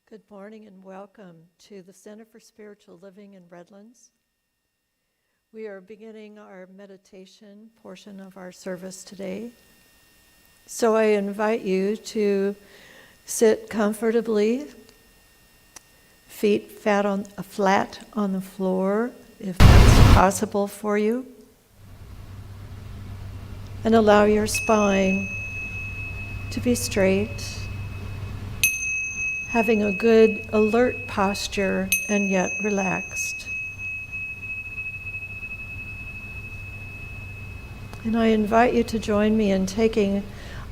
Good morning and welcome to the Center for Spiritual Living in Redlands. We are beginning our meditation portion of our service today. So I invite you to sit comfortably, feet flat on the floor, if that's possible for you, and allow your spine to be straight, having a good alert posture and yet relaxed. And I invite you to join me in taking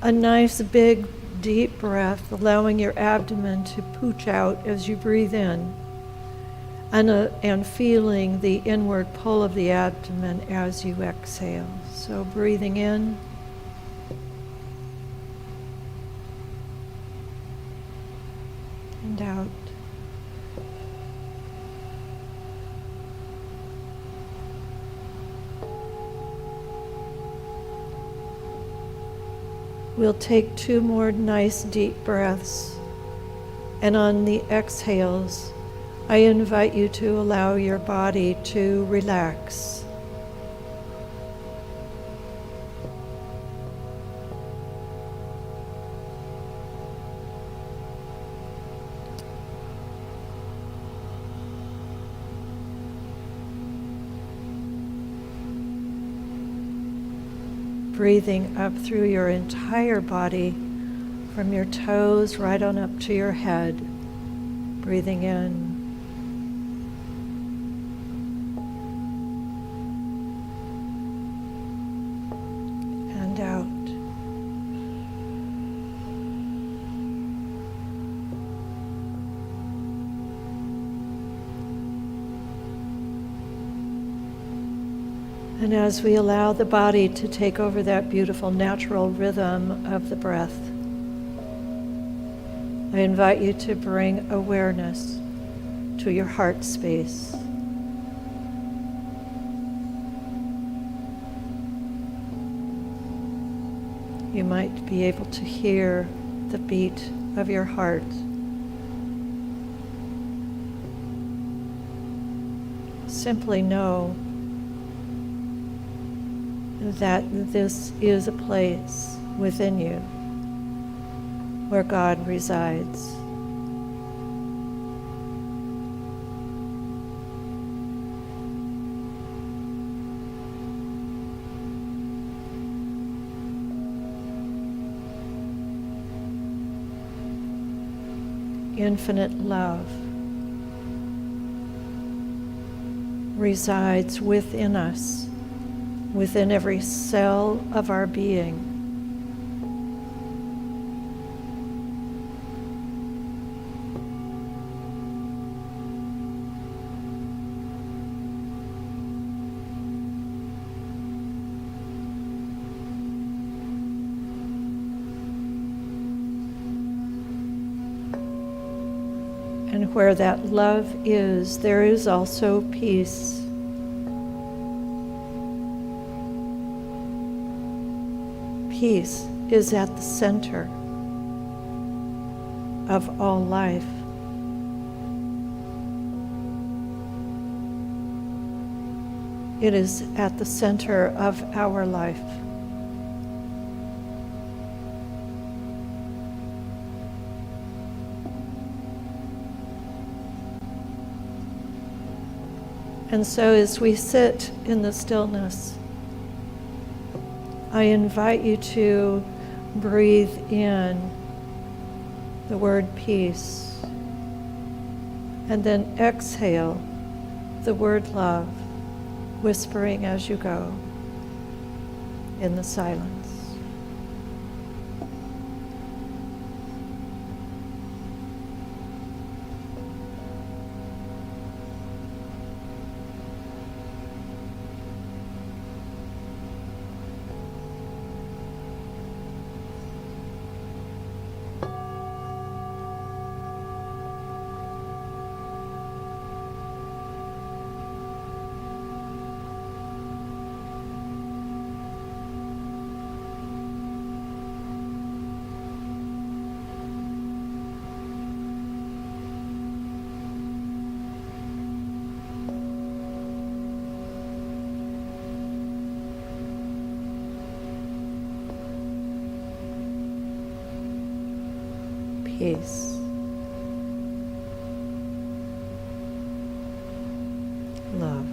a nice big deep breath, allowing your abdomen to pooch out as you breathe in, and feeling the inward pull of the abdomen as you exhale. So breathing in and out. We'll take 2 more nice deep breaths, and on the exhales, I invite you to allow your body to relax. Breathing up through your entire body, from your toes right on up to your head. Breathing in. And out. And as we allow the body to take over that beautiful natural rhythm of the breath, I invite you to bring awareness to your heart space. You might be able to hear the beat of your heart. Simply know that this is a place within you where God resides. Infinite love resides within us, within every cell of our being. And where that love is, there is also peace. Peace is at the center of all life. It is at the center of our life. And so as we sit in the stillness, I invite you to breathe in the word peace, and then exhale the word love, whispering as you go in the silence. peace, love.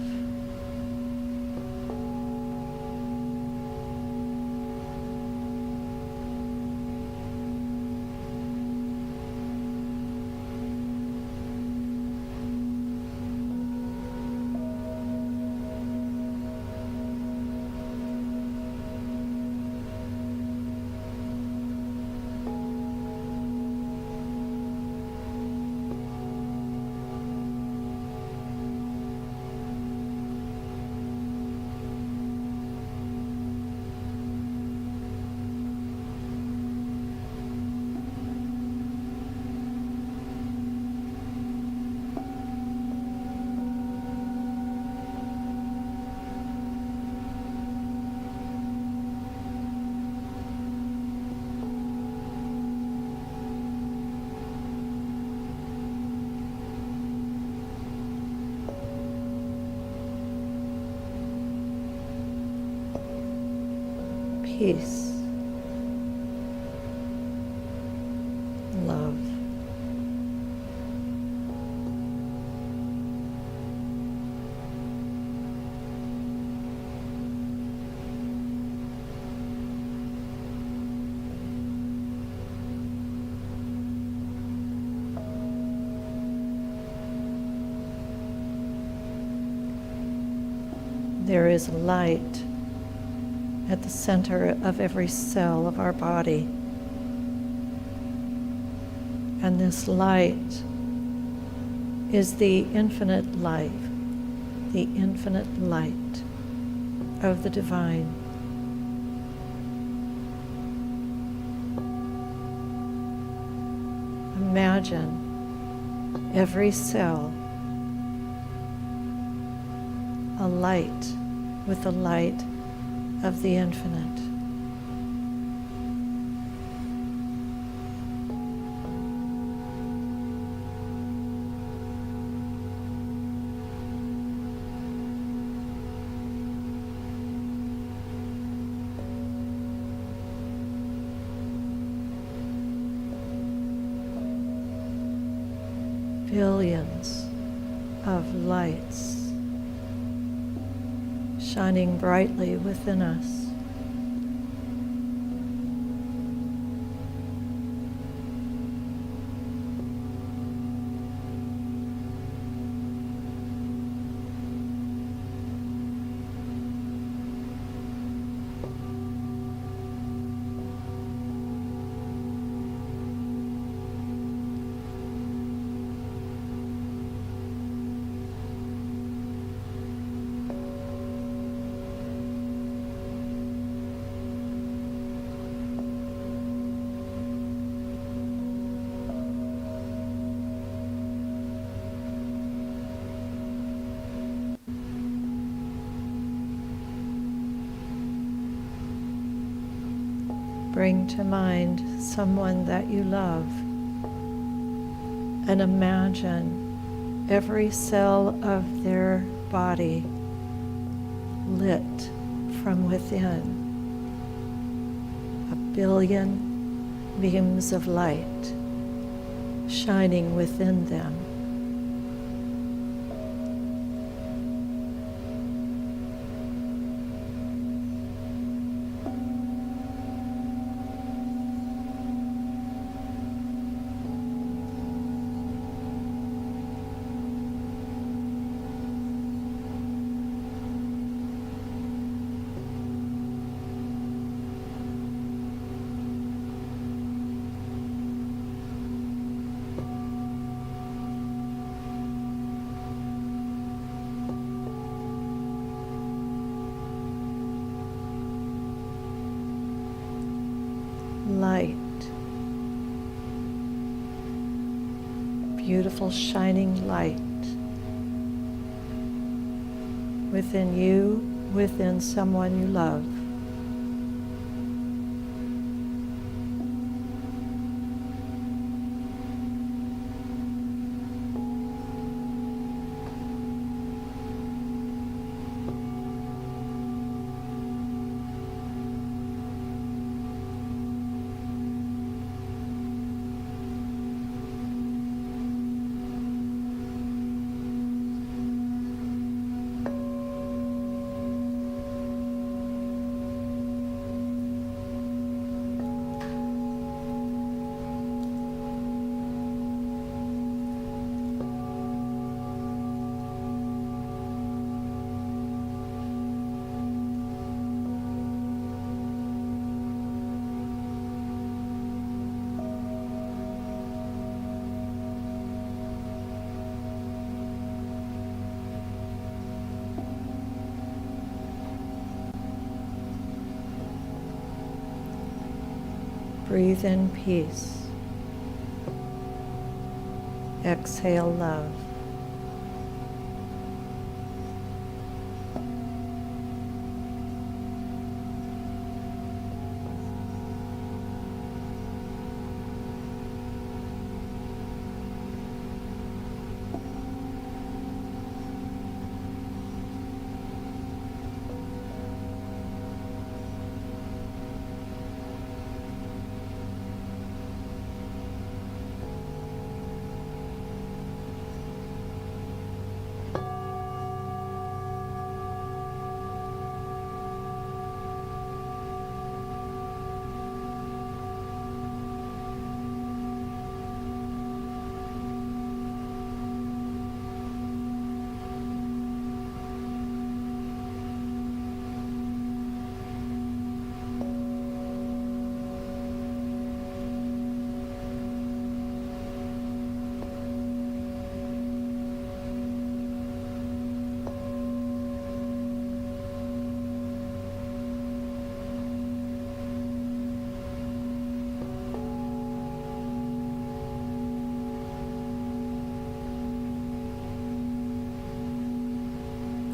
Peace, love. There is light at the center of every cell of our body. And this light is the infinite life, the infinite light of the divine. Imagine every cell alight with the light of the infinite. Billions of lights shining brightly within us. Bring to mind someone that you love and imagine every cell of their body lit from within. 1 billion beams of light shining within them. Light, beautiful shining light within you, within someone you love. Breathe in peace. Exhale love.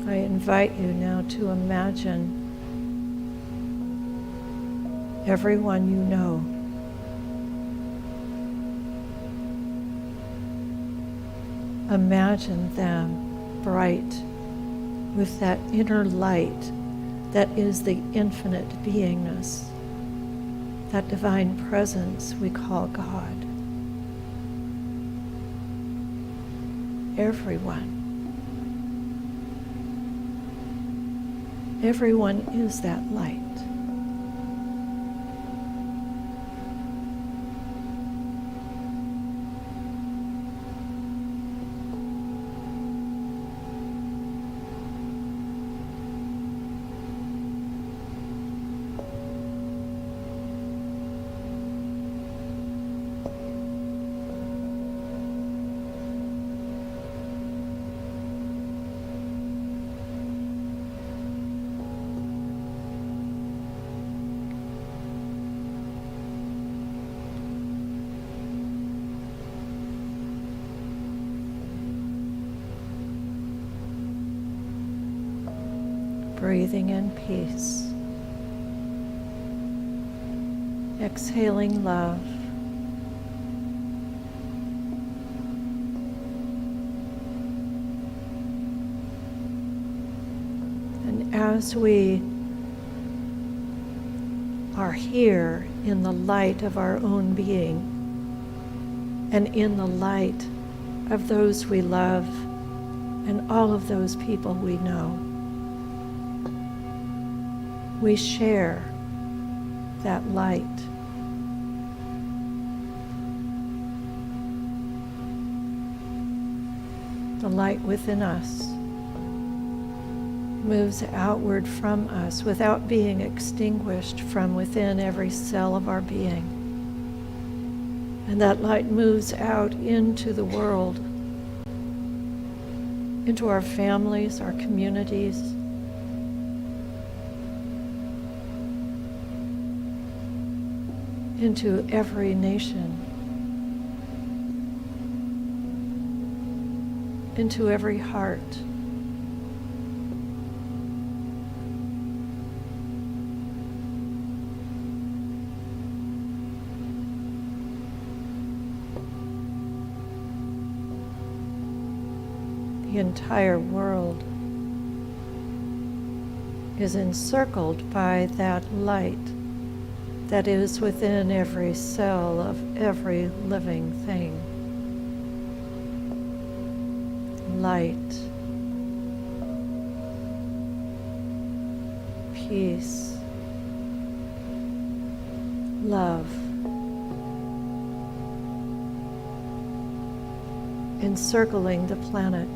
I invite you now to imagine everyone you know. Imagine them bright with that inner light that is the infinite beingness, that divine presence we call God. Everyone. Everyone is that light. Breathing in peace. Exhaling love. And as we are here in the light of our own being and in the light of those we love and all of those people we know, we share that light. The light within us moves outward from us without being extinguished from within every cell of our being. And that light moves out into the world, into our families, our communities, into every nation, into every heart. The entire world is encircled by that light that is within every cell of every living thing. Light, peace, love, encircling the planet.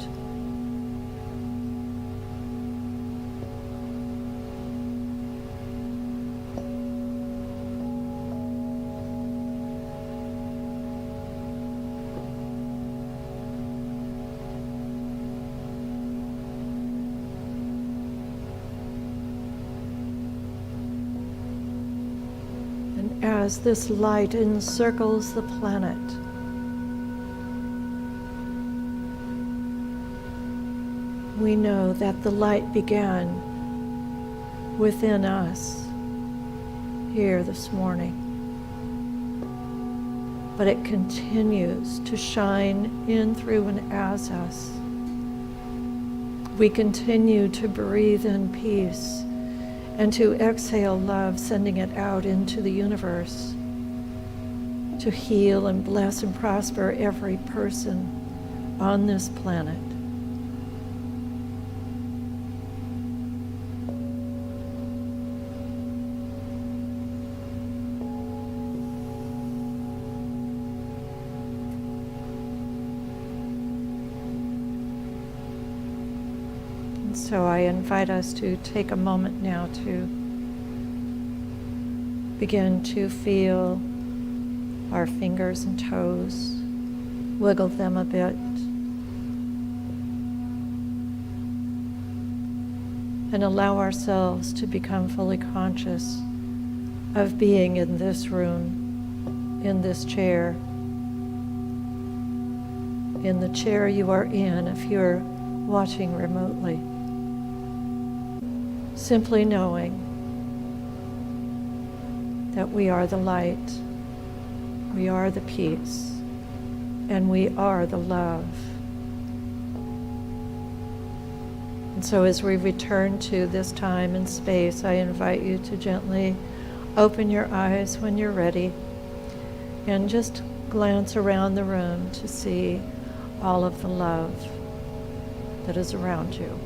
as this light encircles the planet, we know that the light began within us here this morning, but it continues to shine in, through, and as us. We continue to breathe in peace and to exhale love, sending it out into the universe to heal and bless and prosper every person on this planet. So I invite us to take a moment now to begin to feel our fingers and toes, wiggle them a bit, and allow ourselves to become fully conscious of being in this room, in this chair, in the chair you are in if you're watching remotely. Simply knowing that we are the light, we are the peace, and we are the love. And so as we return to this time and space, I invite you to gently open your eyes when you're ready and just glance around the room to see all of the love that is around you.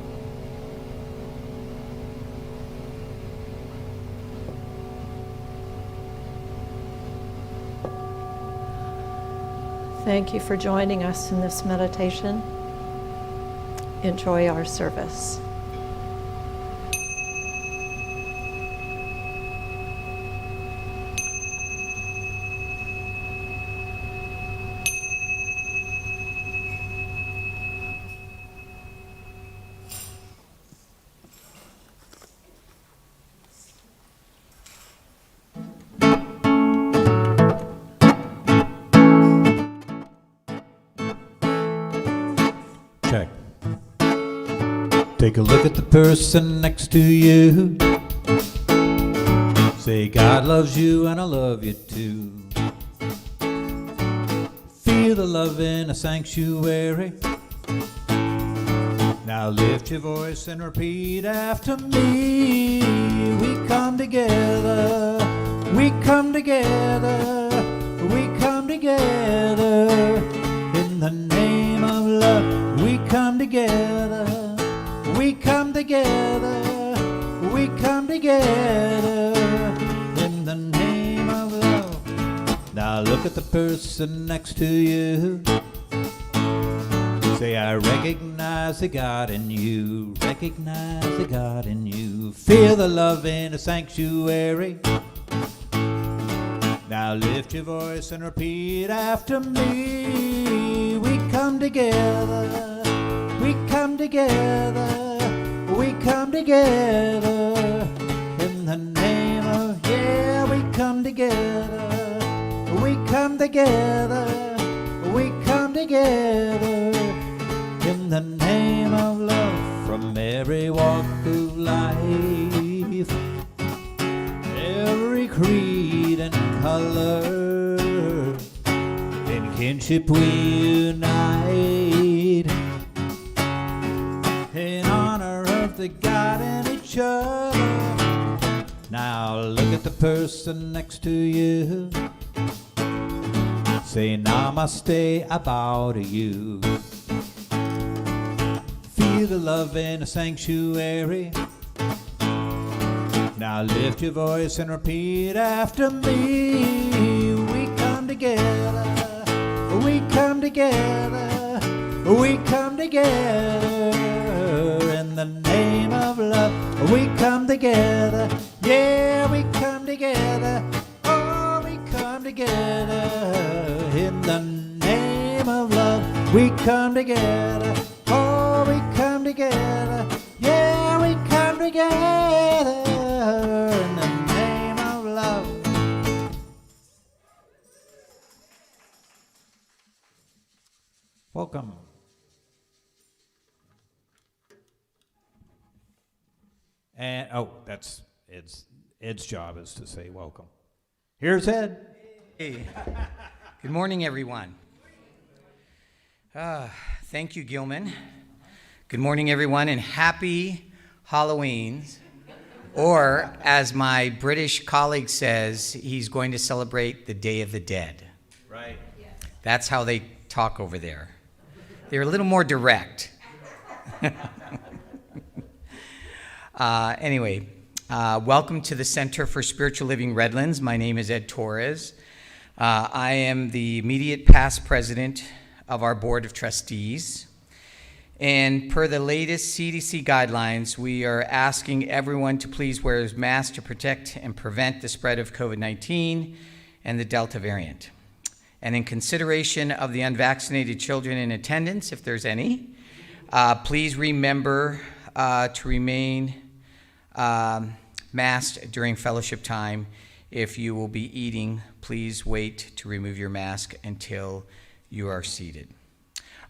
Thank you for joining us in this meditation. Enjoy our service. Check. Take a look at the person next to you. Say, God loves you and I love you too. Feel the love in a sanctuary. Now lift your voice and repeat after me. We come together, we come together, we come together in the name of love. We come together, we come together, we come together in the name of love. Now look at the person next to you. Say, I recognize the God in you, recognize the God in you. Feel the love in a sanctuary. Now lift your voice and repeat after me. We come together, we come together, we come together in the name of, yeah, we come together, we come together, we come together in the name of love. From every walk of life, every creed and color, in kinship we unite, in honor of the God in each other. Now look at the person next to you. Say, namaste, I bow to you. Feel the love in a sanctuary. Now lift your voice and repeat after me. We come together, we come together, we come together in the name of love. We come together, yeah, we come together, oh, we come together in the name of love. We come together, oh, we come together, yeah, we come together in the name of love. welcome. And, that's Ed's job is to say welcome. Here's Ed. Hey, good morning, everyone. Thank you, Gilman. Good morning, everyone, and happy Halloween. Or, as my British colleague says, he's going to celebrate the Day of the Dead. Right. That's how they talk over there. They're a little more direct. Anyway, welcome to the Center for Spiritual Living Redlands. My name is Ed Torres. I am the immediate past president of our Board of Trustees. And per the latest CDC guidelines, we are asking everyone to please wear a mask to protect and prevent the spread of COVID-19 and the Delta variant. And in consideration of the unvaccinated children in attendance, if there's any, please remember to remain masked during fellowship time. If you will be eating, please wait to remove your mask until you are seated.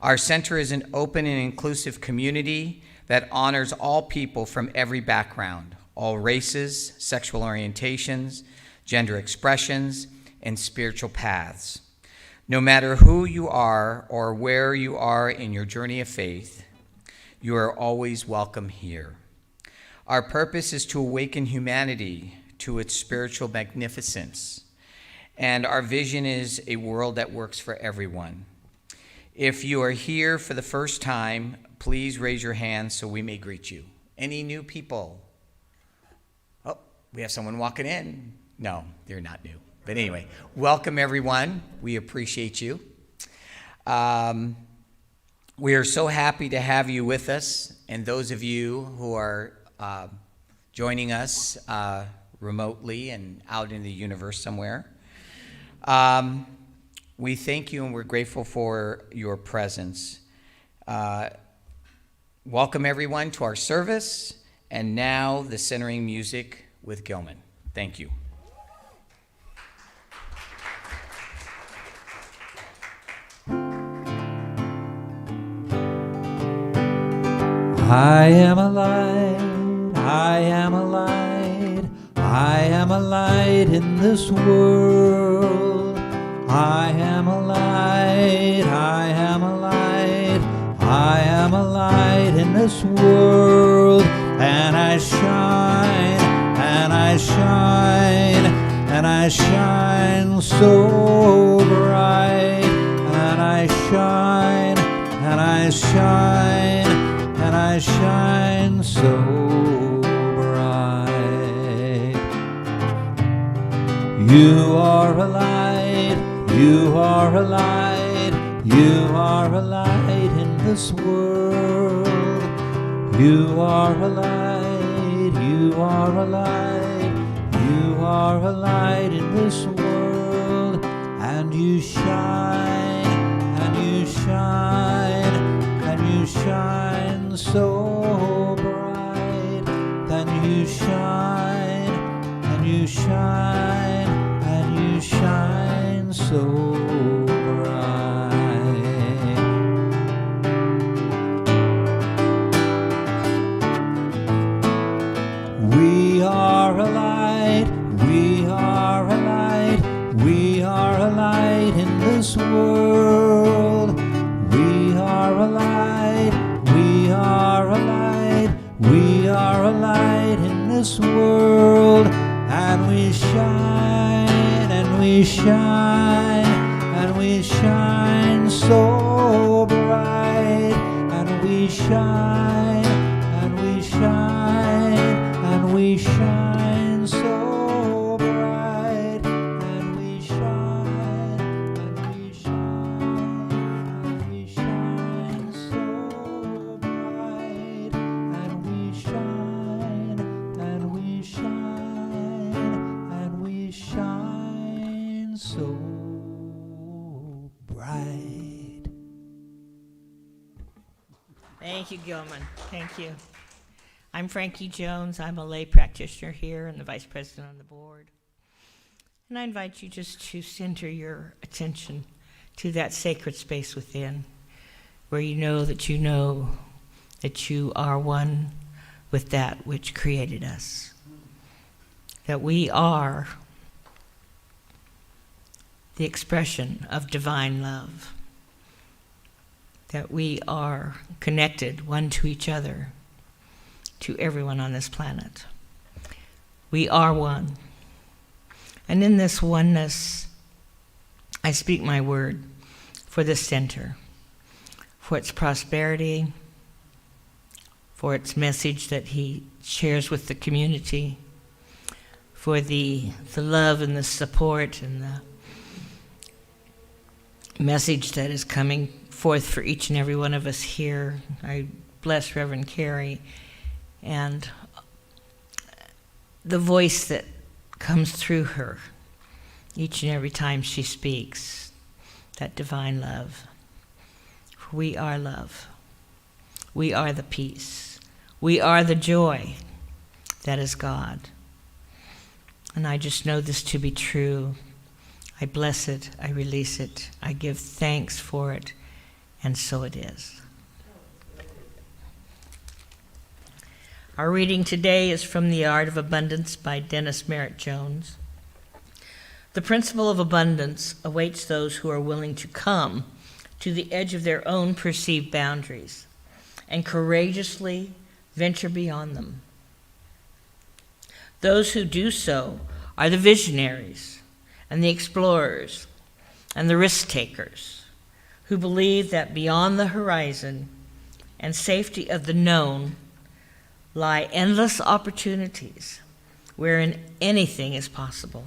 Our center is an open and inclusive community that honors all people from every background, all races, sexual orientations, gender expressions, and spiritual paths. No matter who you are or where you are in your journey of faith, you are always welcome here. Our purpose is to awaken humanity to its spiritual magnificence, and our vision is a world that works for everyone. If you are here for the first time, please raise your hand so we may greet you. Any new people? Oh, we have someone walking in. No, they're not new. But anyway, welcome everyone. We appreciate you. We are so happy to have you with us, and those of you who are joining us remotely and out in the universe somewhere. We thank you and we're grateful for your presence. Welcome everyone to our service, and now the centering music with Gilman. Thank you. I am a light, I am a light, I am a light in this world. I am a light, I am a light, I am a light in this world. And I shine, and I shine, and I shine so bright. And I shine, and I shine, and I shine so bright. You are a light, you are a light, you are a light in this world. You are a light, you are a light, you are a light in this world. And you shine, and you shine, and you shine so bright. Then you shine, and you shine, and you shine so bright. We are a light, we are a light, we are a light in this world. We are a light, we are a light, we are a light in this world. And we shine, and we shine, and we shine so bright. And we shine, and we shine, and we shine so bright. And we shine, and we shine, and we shine so bright. And we shine, and we shine, and we shine so bright. Thank you, Gilman. Thank you. I'm Frankie Jones. I'm a lay practitioner here and the vice president on the board. And I invite you just to center your attention to that sacred space within. where you know that you are one with that which created us. That we are the expression of divine love. That we are connected one to each other, to everyone on this planet. We are one. And in this oneness, I speak my word for this center, for its prosperity, for its message that he shares with the community, for the love and the support and the message that is coming forth for each and every one of us here. I bless Reverend Carrie and the voice that comes through her each and every time she speaks, that divine love. For we are love. We are the peace. We are the joy that is God. And I just know this to be true. I bless it, I release it, I give thanks for it, and so it is. Our reading today is from The Art of Abundance by Dennis Merritt Jones. The principle of abundance awaits those who are willing to come to the edge of their own perceived boundaries and courageously venture beyond them. Those who do so are the visionaries and the explorers and the risk takers who believe that beyond the horizon and safety of the known lie endless opportunities wherein anything is possible.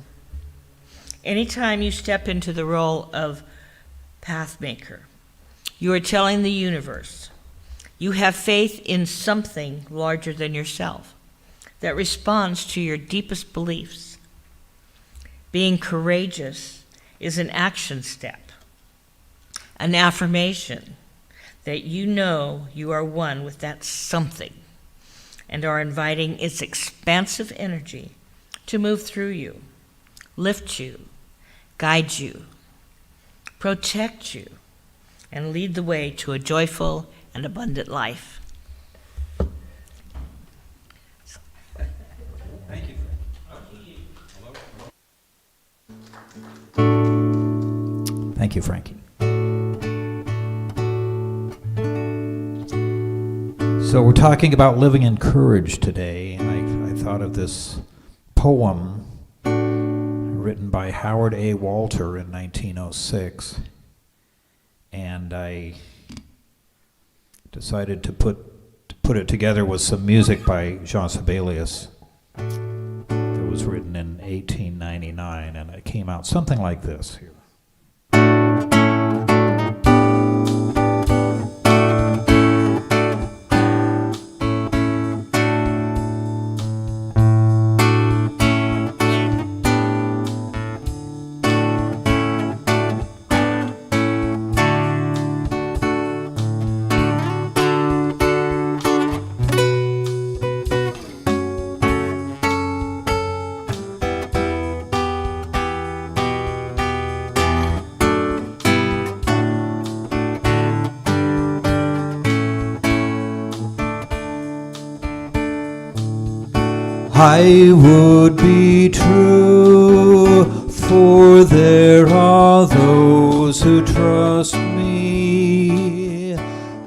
Anytime you step into the role of pathmaker, you are telling the universe you have faith in something larger than yourself that responds to your deepest beliefs. Being courageous is an action step, an affirmation that you know you are one with that something and are inviting its expansive energy to move through you, lift you, guide you, protect you, and lead the way to a joyful and abundant life. Thank you. Thank you, Frankie. So we're talking about living in courage today, and I thought of this poem written by Howard A. Walter in 1906, and I decided to put it together with some music by Jean Sibelius that was written in 1899, and it came out something like this here. I would be true, for there are those who trust me.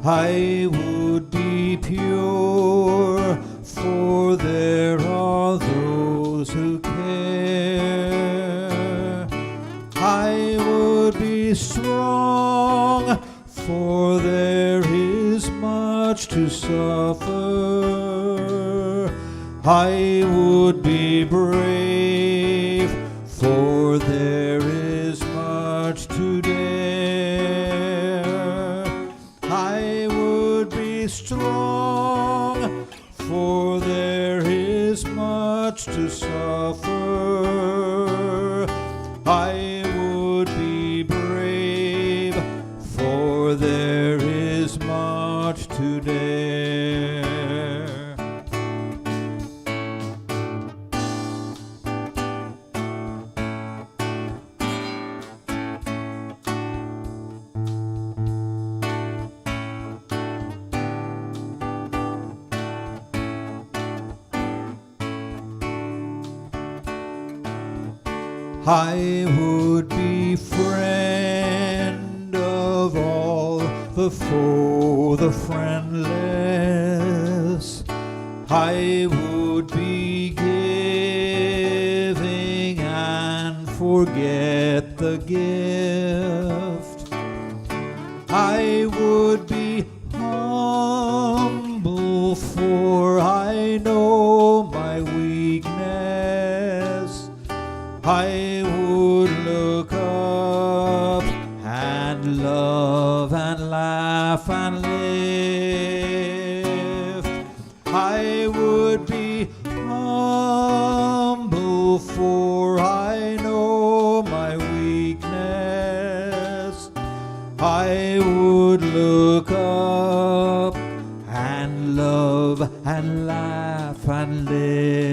I would be pure, for there are those who care. I would be strong, for there is much to suffer. I would be brave, for there is much to dare. I would be strong, for there is much to suffer. I would be brave, for there is much to dare. I would be friend of all the foe, the friendless. I would be giving and forget the gift. I would be humble, for I know my weakness. I would look up and love and laugh and live. I would be humble, for I know my weakness. I would look up and love and laugh and live.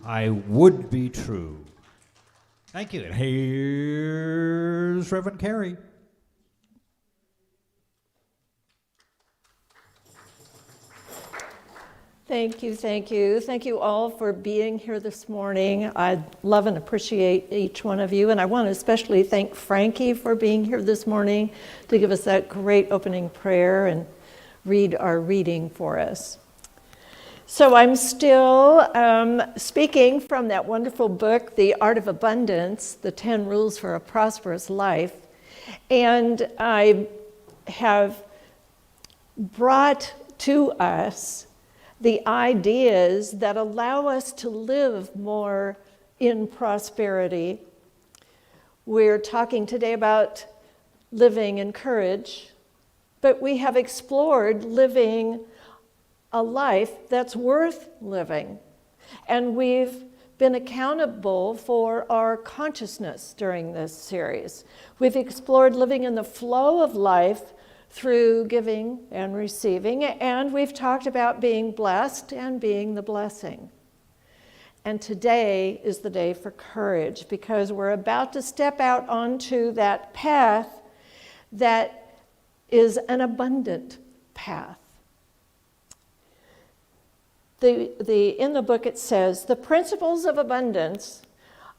I would be true. Thank you. And here's Reverend Carrie. Thank you, thank you. Thank you all for being here this morning. I love and appreciate each one of you, and I want to especially thank Frankie for being here this morning to give us that great opening prayer and read our reading for us. So I'm still speaking from that wonderful book, The Art of Abundance, The 10 Rules for a Prosperous Life, and I have brought to us the ideas that allow us to live more in prosperity. We're talking today about living in courage, but we have explored living a life that's worth living. And we've been accountable for our consciousness during this series. We've explored living in the flow of life through giving and receiving, and we've talked about being blessed and being the blessing. And today is the day for courage, because we're about to step out onto that path that is an abundant path. In the book it says, the principles of abundance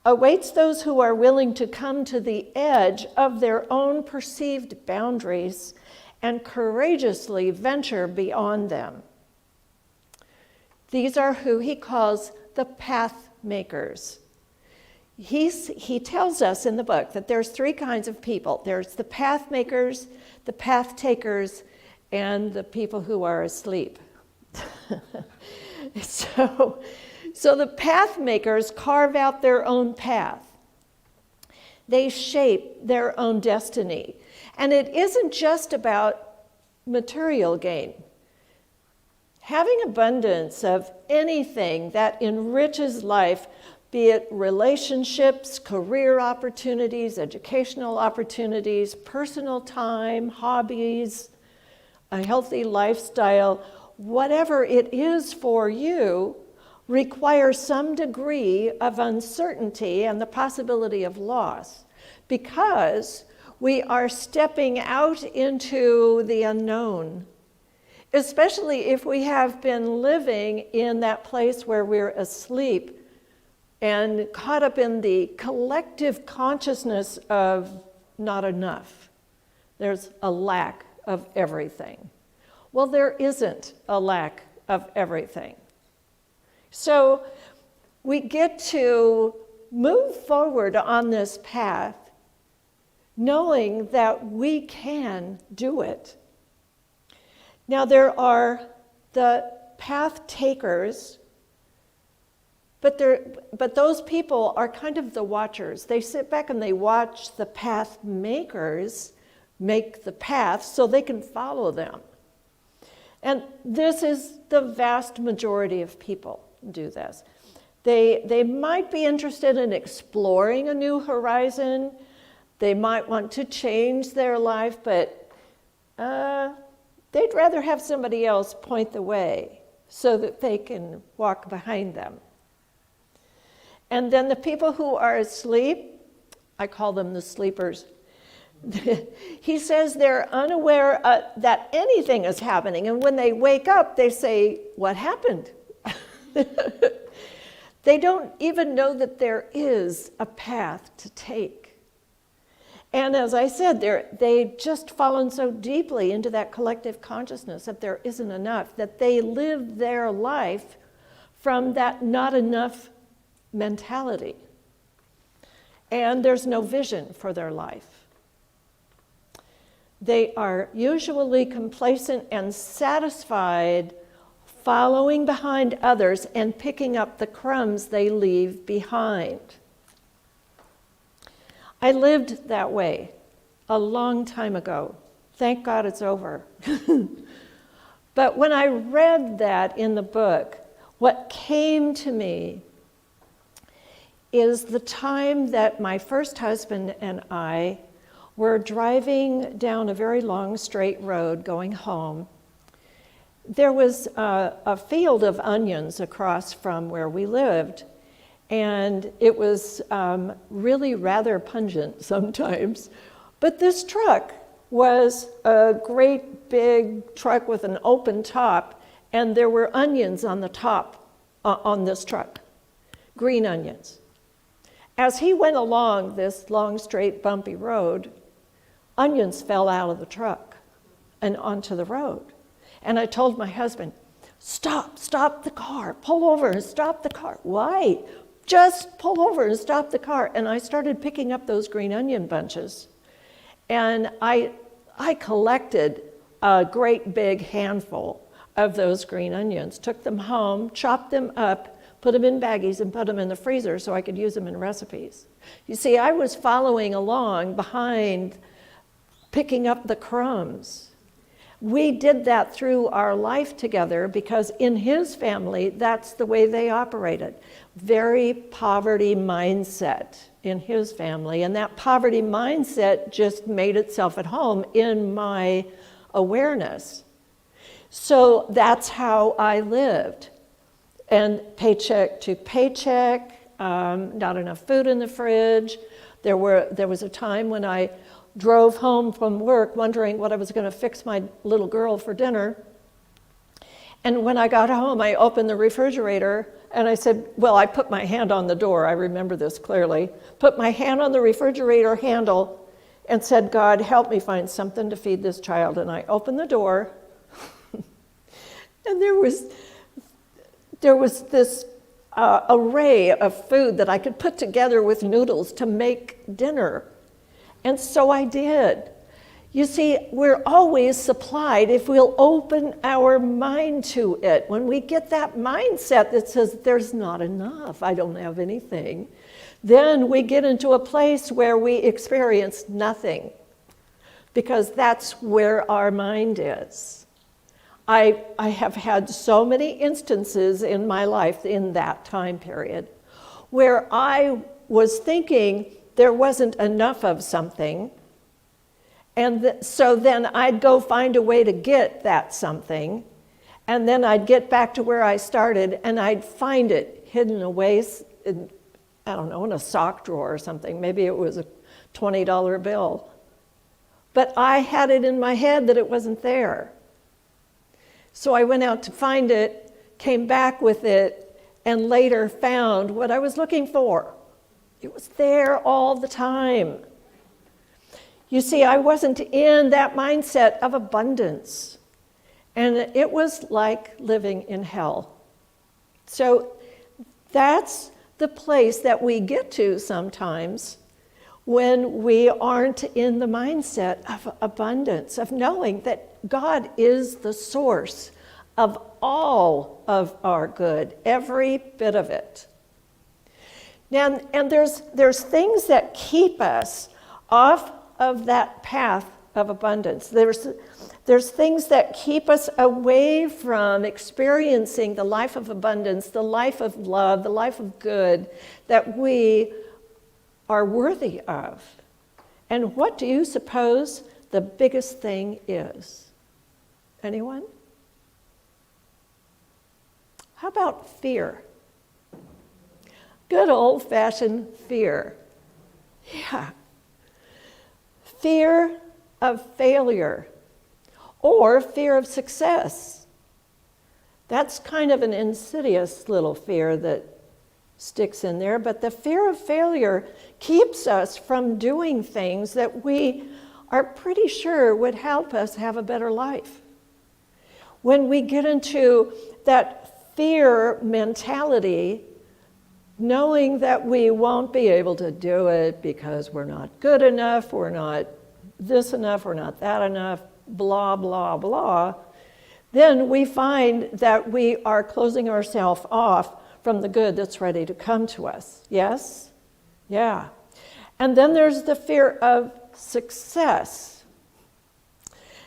awaits those who are willing to come to the edge of their own perceived boundaries and courageously venture beyond them. These are who he calls the path makers. He tells us in the book that there's 3 kinds of people. There's the path makers, the path takers, and the people who are asleep. So the path makers carve out their own path. They shape their own destiny. And it isn't just about material gain. Having abundance of anything that enriches life, be it relationships, career opportunities, educational opportunities, personal time, hobbies, a healthy lifestyle, whatever it is for you, requires some degree of uncertainty and the possibility of loss, because we are stepping out into the unknown, especially if we have been living in that place where we're asleep and caught up in the collective consciousness of not enough. There's a lack of everything. Well, there isn't a lack of everything. So we get to move forward on this path knowing that we can do it. Now there are the path takers, But those people are kind of the watchers. They sit back and they watch the path makers make the path so they can follow them. And this is the vast majority of people do this. They might be interested in exploring a new horizon. They might want to change their life, but they'd rather have somebody else point the way so that they can walk behind them. And then the people who are asleep, I call them the sleepers. He says they're unaware that anything is happening. And when they wake up, they say, "What happened?" They don't even know that there is a path to take. And as I said, they've just fallen so deeply into that collective consciousness that there isn't enough, that they live their life from that not enough mentality. And there's no vision for their life. They are usually complacent and satisfied following behind others and picking up the crumbs they leave behind. I lived that way a long time ago. Thank God it's over. But when I read that in the book, what came to me is the time that my first husband and I were driving down a very long straight road going home. There was a field of onions across from where we lived, and it was really rather pungent sometimes. But this truck was a great big truck with an open top, and there were onions on the top on this truck, green onions. As he went along this long, straight, bumpy road, onions fell out of the truck and onto the road. And I told my husband, stop the car, pull over and stop the car. Why? Just pull over and stop the car. And I started picking up those green onion bunches. And I collected a great big handful of those green onions, took them home, chopped them up, put them in baggies and put them in the freezer so I could use them in recipes. You see, I was following along behind, picking up the crumbs. We did that through our life together because in his family, that's the way they operated. Very poverty mindset in his family. And that poverty mindset just made itself at home in my awareness. So that's how I lived. And paycheck to paycheck, not enough food in the fridge. There was a time when I drove home from work wondering what I was going to fix my little girl for dinner. And when I got home, I opened the refrigerator and I said, I put my hand on the door, I remember this clearly, put my hand on the refrigerator handle and said, "God, help me find something to feed this child." And I opened the door and there was this array of food that I could put together with noodles to make dinner. And so I did. You see, we're always supplied if we'll open our mind to it. When we get that mindset that says, there's not enough, I don't have anything, then we get into a place where we experience nothing, because that's where our mind is. I have had so many instances in my life in that time period where I was thinking there wasn't enough of something, and so then I'd go find a way to get that something, and then I'd get back to where I started and I'd find it hidden away in, in a sock drawer or something. Maybe it was a $20 bill. But I had it in my head that it wasn't there. So I went out to find it, came back with it, and later found what I was looking for. It was there all the time. You see, I wasn't in that mindset of abundance, and it was like living in hell. So that's the place that we get to sometimes when we aren't in the mindset of abundance, of knowing that God is the source of all of our good, every bit of it. And there's things that keep us off of that path of abundance. There's things that keep us away from experiencing the life of abundance, the life of love, the life of good that we are worthy of. And what do you suppose the biggest thing is? Anyone? How about fear? Good old-fashioned fear. Yeah. Fear of failure or fear of success. That's kind of an insidious little fear that sticks in there, but the fear of failure keeps us from doing things that we are pretty sure would help us have a better life. When we get into that fear mentality, knowing that we won't be able to do it because we're not good enough, we're not this enough, we're not that enough, blah, blah, blah, then we find that we are closing ourselves off from the good that's ready to come to us. Yes? Yeah. And then there's the fear of success.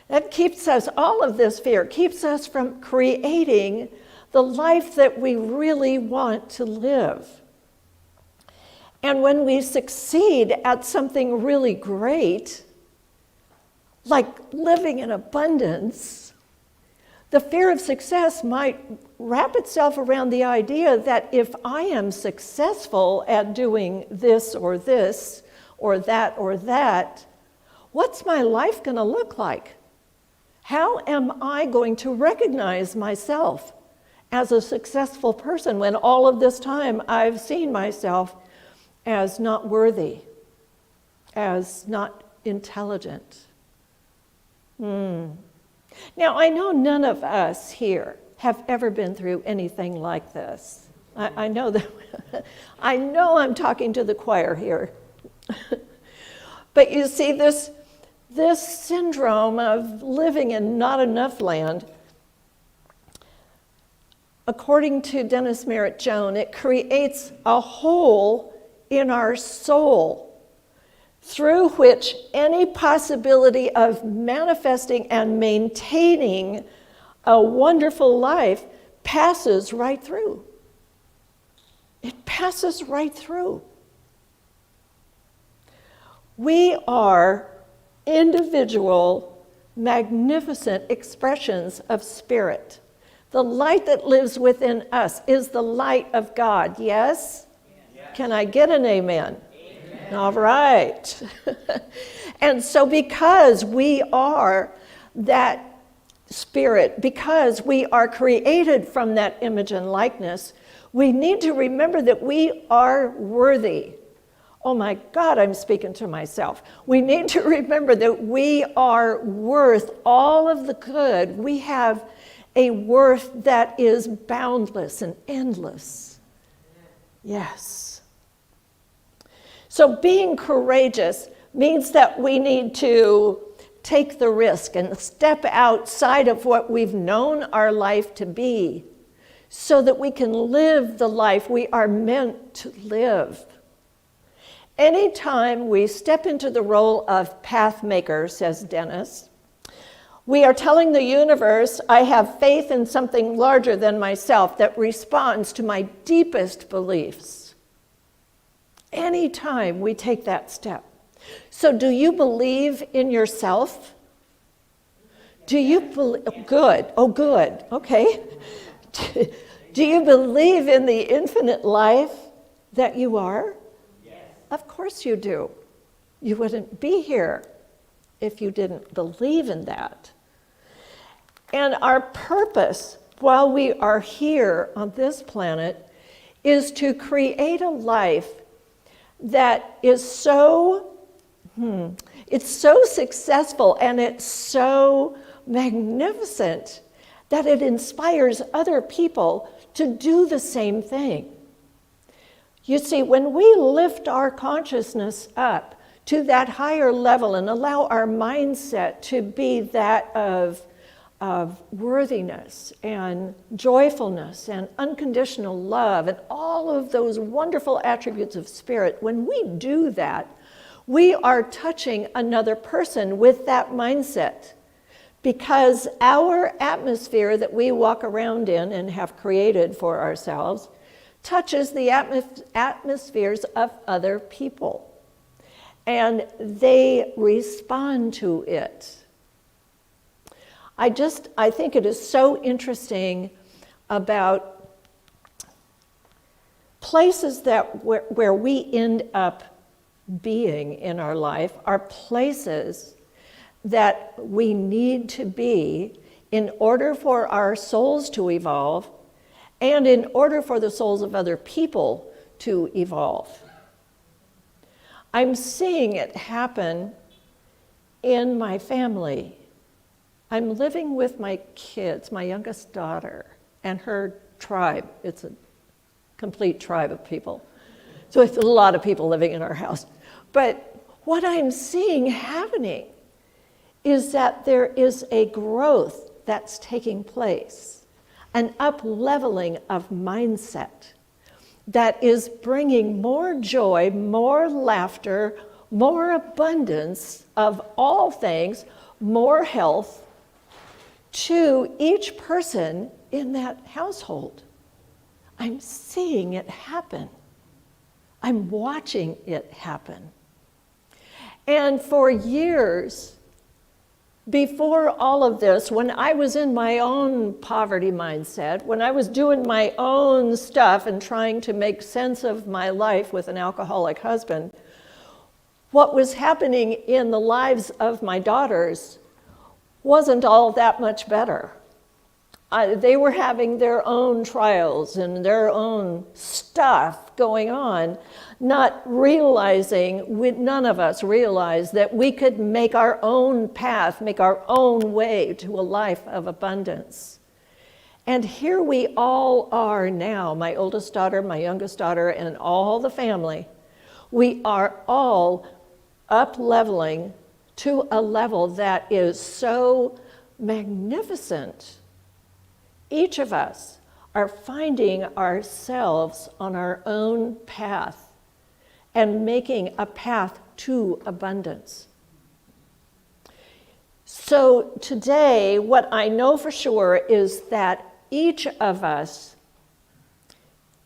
That keeps us, all of this fear keeps us from creating the life that we really want to live. And when we succeed at something really great, like living in abundance, the fear of success might wrap itself around the idea that if I am successful at doing this or that, what's my life going to look like? How am I going to recognize myself as a successful person when all of this time I've seen myself as not worthy, as not intelligent? Now, I know none of us here have ever been through anything like this. I know that. I know I'm talking to the choir here. But you see, this syndrome of living in not enough land, according to Dennis Merritt Jones, it creates a hole in our soul through which any possibility of manifesting and maintaining a wonderful life passes right through. It passes right through. We are individual, magnificent expressions of spirit. The light that lives within us is the light of God, yes? Yes. Can I get an amen? Amen. All right. And so because we are that spirit, because we are created from that image and likeness, we need to remember that we are worthy. Oh my God, I'm speaking to myself. We need to remember that we are worth all of the good. We have a worth that is boundless and endless. Yes. So being courageous means that we need to take the risk and step outside of what we've known our life to be so that we can live the life we are meant to live. Anytime we step into the role of path maker, says Dennis, we are telling the universe, I have faith in something larger than myself that responds to my deepest beliefs. Anytime we take that step. So do you believe in yourself? Do you believe? Good. Oh, good. Okay. Do you believe in the infinite life that you are? Yes. Of course you do. You wouldn't be here if you didn't believe in that. And our purpose while we are here on this planet is to create a life that is it's so successful and it's so magnificent that it inspires other people to do the same thing. You see, when we lift our consciousness up to that higher level and allow our mindset to be that of of worthiness and joyfulness and unconditional love and all of those wonderful attributes of spirit, when we do that, we are touching another person with that mindset, because our atmosphere that we walk around in and have created for ourselves touches the atmospheres of other people, and they respond to it. I think it is so interesting about places that where we end up being in our life are places that we need to be in order for our souls to evolve and in order for the souls of other people to evolve. I'm seeing it happen in my family. I'm living with my kids, my youngest daughter, and her tribe. It's a complete tribe of people. So it's a lot of people living in our house. But what I'm seeing happening is that there is a growth that's taking place, an up-leveling of mindset that is bringing more joy, more laughter, more abundance of all things, more health to each person in that household. I'm seeing it happen. I'm watching it happen. And for years, before all of this, when I was in my own poverty mindset, when I was doing my own stuff and trying to make sense of my life with an alcoholic husband, what was happening in the lives of my daughters wasn't all that much better. They were having their own trials and their own stuff going on, not realizing, none of us realized that we could make our own path, make our own way to a life of abundance. And here we all are now, my oldest daughter, my youngest daughter, and all the family. We are all up-leveling to a level that is so magnificent. Each of us are finding ourselves on our own path and making a path to abundance. So today, what I know for sure is that each of us,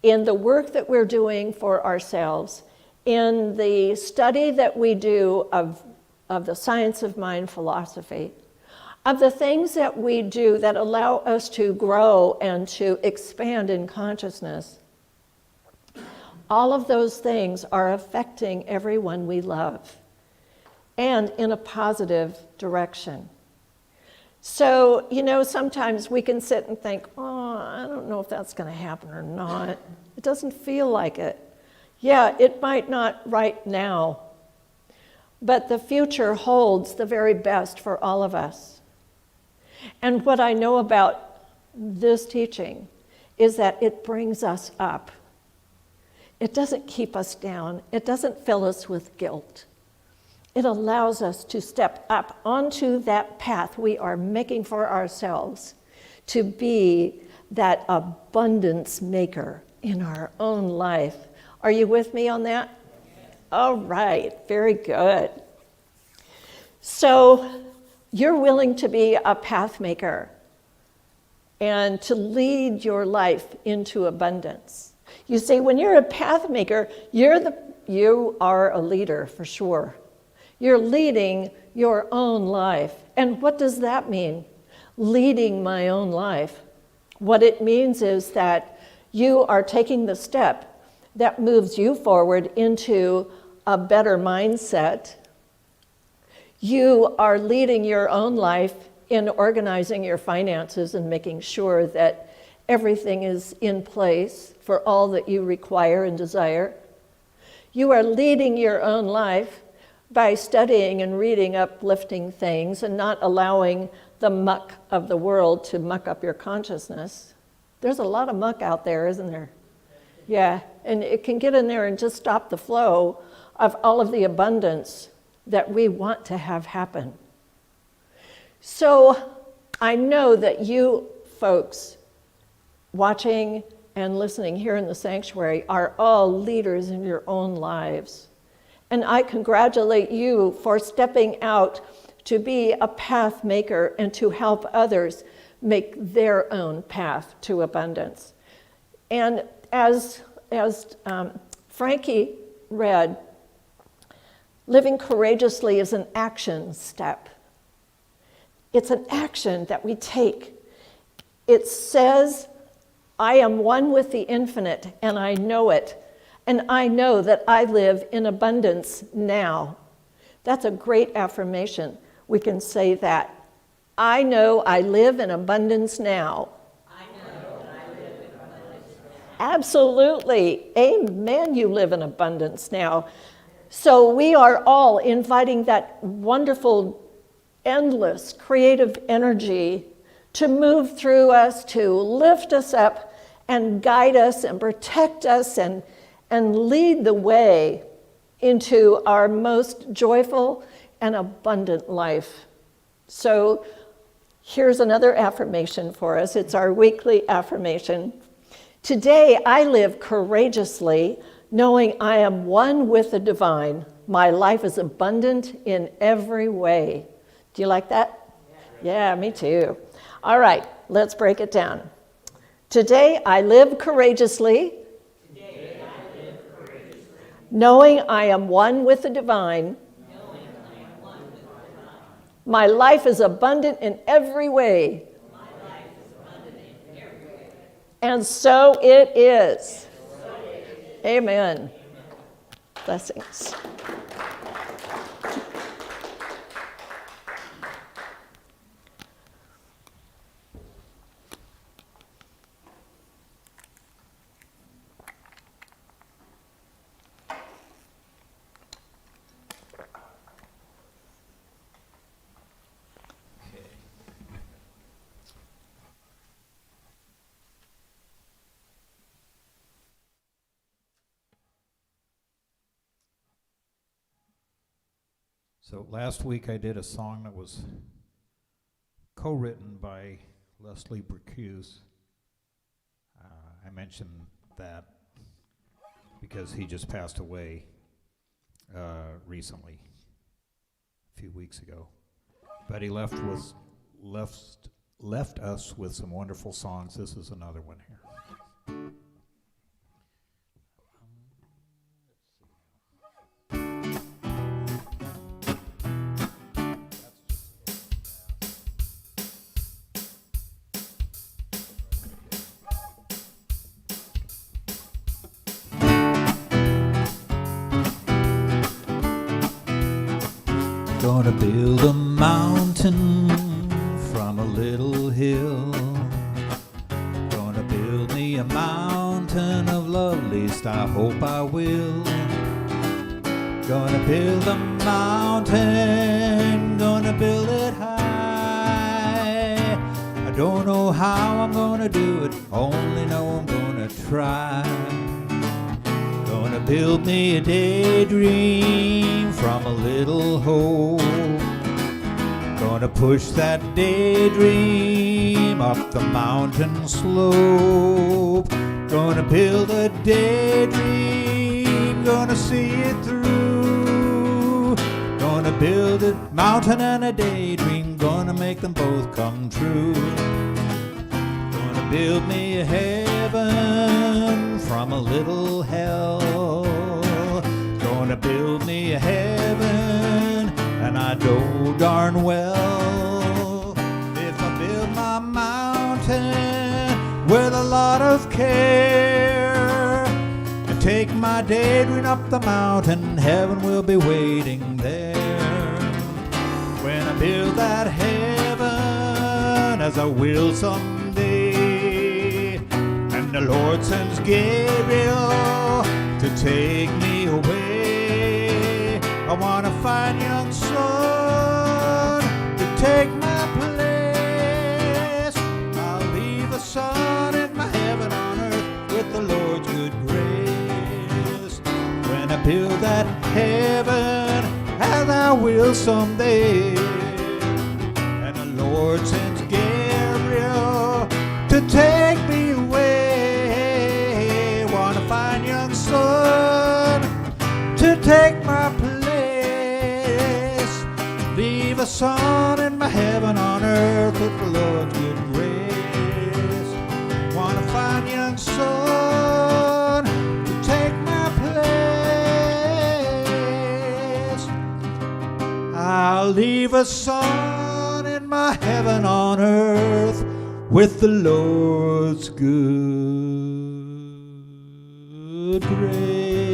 in the work that we're doing for ourselves, in the study that we do of the science of mind philosophy, of the things that we do that allow us to grow and to expand in consciousness, all of those things are affecting everyone we love, and in a positive direction. So, sometimes we can sit and think, oh, I don't know if that's going to happen or not. It doesn't feel like it. Yeah, it might not right now, but the future holds the very best for all of us. And what I know about this teaching is that it brings us up. It doesn't keep us down. It doesn't fill us with guilt. It allows us to step up onto that path we are making for ourselves to be that abundance maker in our own life. Are you with me on that? All right, very good. So you're willing to be a path maker and to lead your life into abundance. You see, when you're a path maker, you are a leader for sure. You're leading your own life. And what does that mean? Leading my own life. What it means is that you are taking the step that moves you forward into a better mindset. You are leading your own life in organizing your finances and making sure that everything is in place for all that you require and desire. You are leading your own life by studying and reading uplifting things and not allowing the muck of the world to muck up your consciousness. There's a lot of muck out there, isn't there? Yeah, and it can get in there and just stop the flow of all of the abundance that we want to have happen. So I know that you folks watching and listening here in the sanctuary are all leaders in your own lives. And I congratulate you for stepping out to be a path maker and to help others make their own path to abundance. And as Frankie read, living courageously is an action step. It's an action that we take. It says, I am one with the infinite, and I know it. And I know that I live in abundance now. That's a great affirmation. We can say that. I know I live in abundance now. I know I live in abundance now. Absolutely. Amen. You live in abundance now. So we are all inviting that wonderful, endless, creative energy to move through us, to lift us up and guide us and protect us and lead the way into our most joyful and abundant life. So here's another affirmation for us. It's our weekly affirmation. Today I live courageously, knowing I am one with the divine. My life is abundant in every way. Do you like that? Yeah, me too. All right, let's break it down. Today I live courageously, knowing I am one with the divine. My life is abundant in every way. And so it is. Amen. Blessings. So last week I did a song that was co-written by Leslie Bracuse. I mentioned that because he just passed away recently, a few weeks ago. But he left us with some wonderful songs. This is another one here. Gonna build a mountain from a little hill. Gonna build me a mountain of love, least I hope I will. Gonna build a mountain, gonna build it high. I don't know how I'm gonna do it, only know I'm gonna try. Gonna build me a daydream from a little hope. Gonna push that daydream up the mountain slope. Gonna build a daydream, gonna see it through. Gonna build a mountain and a daydream, gonna make them both come true. Gonna build me a heaven from a little hell. Gonna build me a heaven, and I know darn well if I build my mountain with a lot of care and take my daydream up the mountain, heaven will be waiting there. When I build that heaven, as I will someday, and the Lord sends Gabriel to take me away, I want to find young son to take my place. I'll leave a son in my heaven on earth with the Lord's good grace. When I build that heaven, as I will someday, and the Lord sends Gabriel to take me away. Wanna find young son to take my place. Leave a son in my heaven on earth with the Lord's good grace. Wanna find young son to take my place. I'll leave a son in my heaven on earth with the Lord's good grace.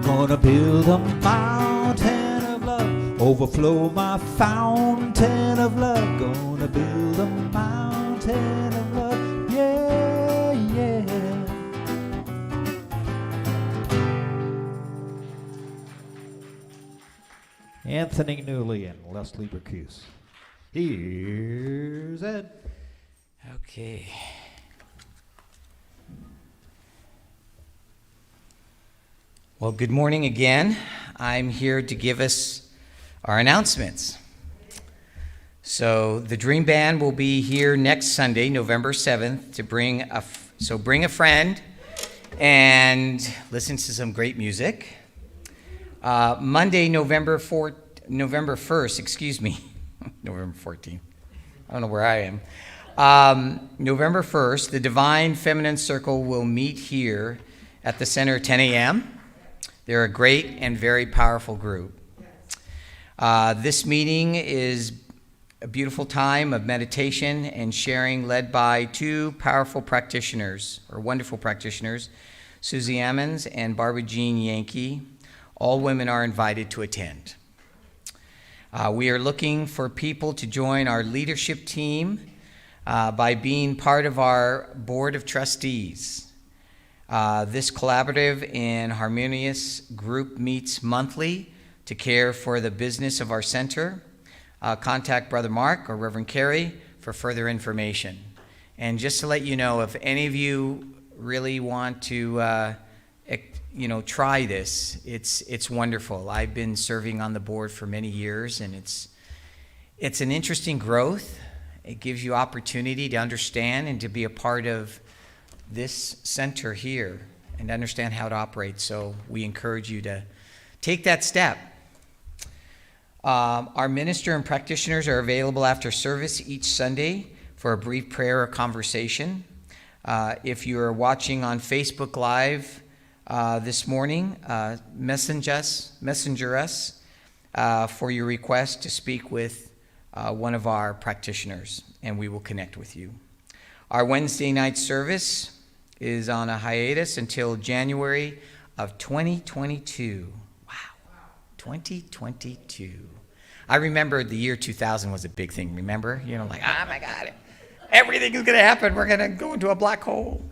Gonna build a mountain of love, overflow my fountain of love. Gonna build a mountain of love, yeah, yeah. Anthony Newley and Leslie Bercuse. Here's Ed. Okay. Well, good morning again. I'm here to give us our announcements. So the Dream Band will be here next Sunday, November 7th, to bring a friend and listen to some great music. Monday, November 1st, excuse me, November 14th. I don't know where I am. November 1st, the Divine Feminine Circle will meet here at the center at 10 a.m. They're a great and very powerful group. This meeting is a beautiful time of meditation and sharing led by two powerful practitioners, or wonderful practitioners, Susie Ammons and Barbara Jean Yankee. All women are invited to attend. We are looking for people to join our leadership team by being part of our board of trustees. This collaborative and harmonious group meets monthly to care for the business of our center. Contact Brother Mark or Reverend Carrie for further information. And just to let you know, if any of you really want to try this, it's wonderful. I've been serving on the board for many years, and it's an interesting growth. It gives you opportunity to understand and to be a part of this center here and understand how it operates. So we encourage you to take that step. Our minister and practitioners are available after service each Sunday for a brief prayer or conversation. If you're watching on Facebook Live this morning, messenger us for your request to speak with one of our practitioners, and we will connect with you. Our Wednesday night service is on a hiatus until January of 2022. Wow, 2022. I remember the year 2000 was a big thing, remember? Like, oh my God, everything is going to happen. We're going to go into a black hole.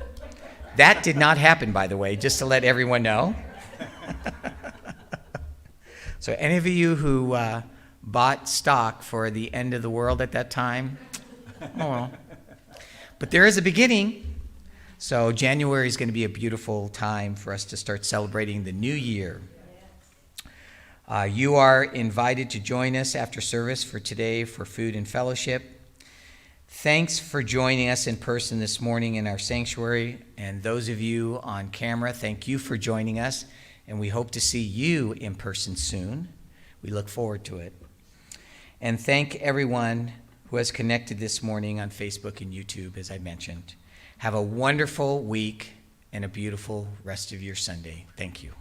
That did not happen, by the way, just to let everyone know. So any of you who bought stock for the end of the world at that time, oh well. But there is a beginning. So January is going to be a beautiful time for us to start celebrating the new year. You are invited to join us after service for today for food and fellowship. Thanks for joining us in person this morning in our sanctuary. And those of you on camera, thank you for joining us. And we hope to see you in person soon. We look forward to it. And thank everyone who has connected this morning on Facebook and YouTube, as I mentioned. Have a wonderful week and a beautiful rest of your Sunday. Thank you.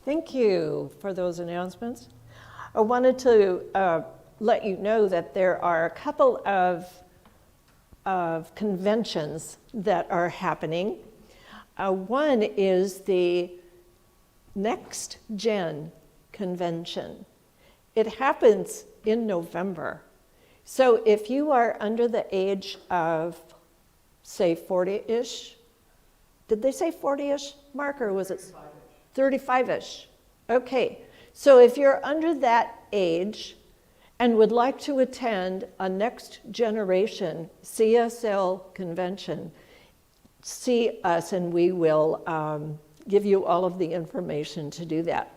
Thank you for those announcements. I wanted to let you know that there are a couple of conventions that are happening. One is the Next Gen Convention. It happens in November. So if you are under the age of, say, 40-ish, did they say 40-ish, Mark, or was it 35-ish? Okay, so if you're under that age and would like to attend a next generation CSL convention, see us, and we will give you all of the information to do that.